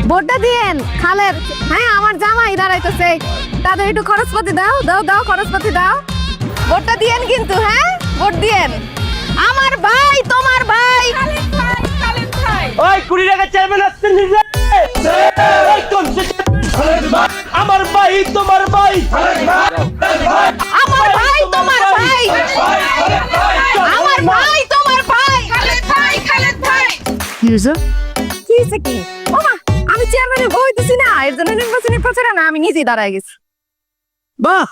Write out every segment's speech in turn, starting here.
ভোটটা দিয়েন খালের। হ্যাঁ আমার জামাই দাঁড়াইতেছে, তাদের একটু খরচপাতি দাও দাও দাও, খরচপাতি দাও। ভোটটা দিয়েন কিন্তু, হ্যাঁ ভোট দিয়েন। আমার ভাই তোমার ভাই। ওই 20 টাকা চেয়ারম্যান আসছেন নিজে। আমার ভাই তোমার ভাই। আমার ভাই তোমার ভাই। আমার ভাই তোমার ভাই। কি হয়েছে? কি হয়েছে কি? ওমা, আমি চেয়ারম্যানের বই দিছি না, এর জন্য নির্বাচনী প্রচারে না আমি নিজেই দাঁড়ায় গেছি। বাহ,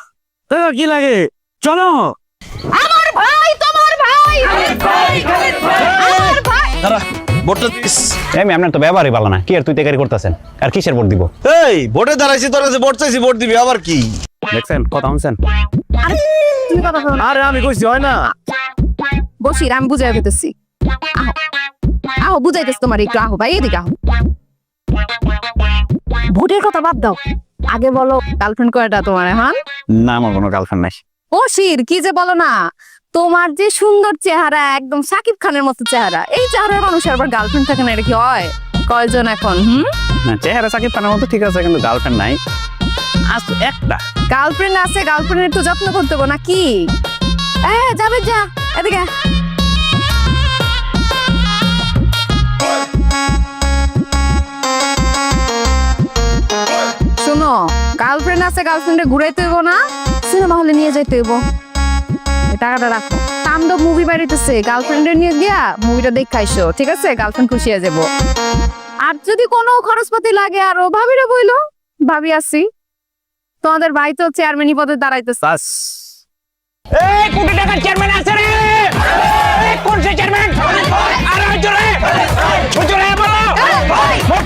কি লাগে? চলো। আমার ভাই তোমার ভাই। আমার ভাই। দাঁড়া, ভোটটা দিস। আমি আপনার তো ব্যবহারই ভালো না, কি আর তুই তেকারি করতেছেন? আর কিসের ভোট দিব? এই ভোটে দাঁড়াইছি, তোর কাছে ভোট চাইছি, ভোট দিবি আবার কি? দেখছেন কথা শুনছেন? আরে তুমি কথা বলো না। আরে আমি কইছি হয় না। বসির আমি বুঝাই পেতেছি। আহো আহো বুঝাইতেছি তোমার একটু, আহো ভাই এদিকে আহো। ভোটের কথা বাদ দাও, আগে বলো গার্লফ্রেন্ড কয়টা তোমার এখন? না, আমার কোনো গার্লফ্রেন্ড নাই। বসির কি যে বলো না, তোমার যে সুন্দর চেহারা, একদম সাকিব খানের মতো চেহারা, এই চেহারার মানুষের আবার গার্লফ্রেন্ড থাকে না, এটা কি হয়? কয়জন এখন? না, চেহারা সাকিব খানের মতো ঠিক আছে, কিন্তু গার্লফ্রেন্ড নাই। আজ তো একটা গার্লফ্রেন্ড আছে, গার্লফ্রেন্ডের একটু যত্ন করতে হবে নাকি? যাবে যা এদিকে। শোনো, গার্লফ্রেন্ড আছে, গার্লফ্রেন্ডে ঘুরাইতে হইব না, সিনেমা হলে নিয়ে যাইতে হইব। এই টাকাটা রাখো। তাণ্ডব মুভি বাড়িতেছে, গার্লফ্রেন্ডে নিয়ে গিয়া মুভিটা দেখাইছো, ঠিক আছে? গার্লফ্রেন্ড খুশি হয়ে যাবো। আর যদি কোনো খরচপাতি লাগে আরো ভাবিরে বইলো, ভাবি আসি। তোমাদের ভাই তো চেয়ারম্যানই পদে দাঁড়াইতেছে। বাস। এই 20 টাকা চেয়ারম্যান আছে রে। এই কোন সে চেয়ারম্যান? আরে জোরে জোরে বলো। ভোট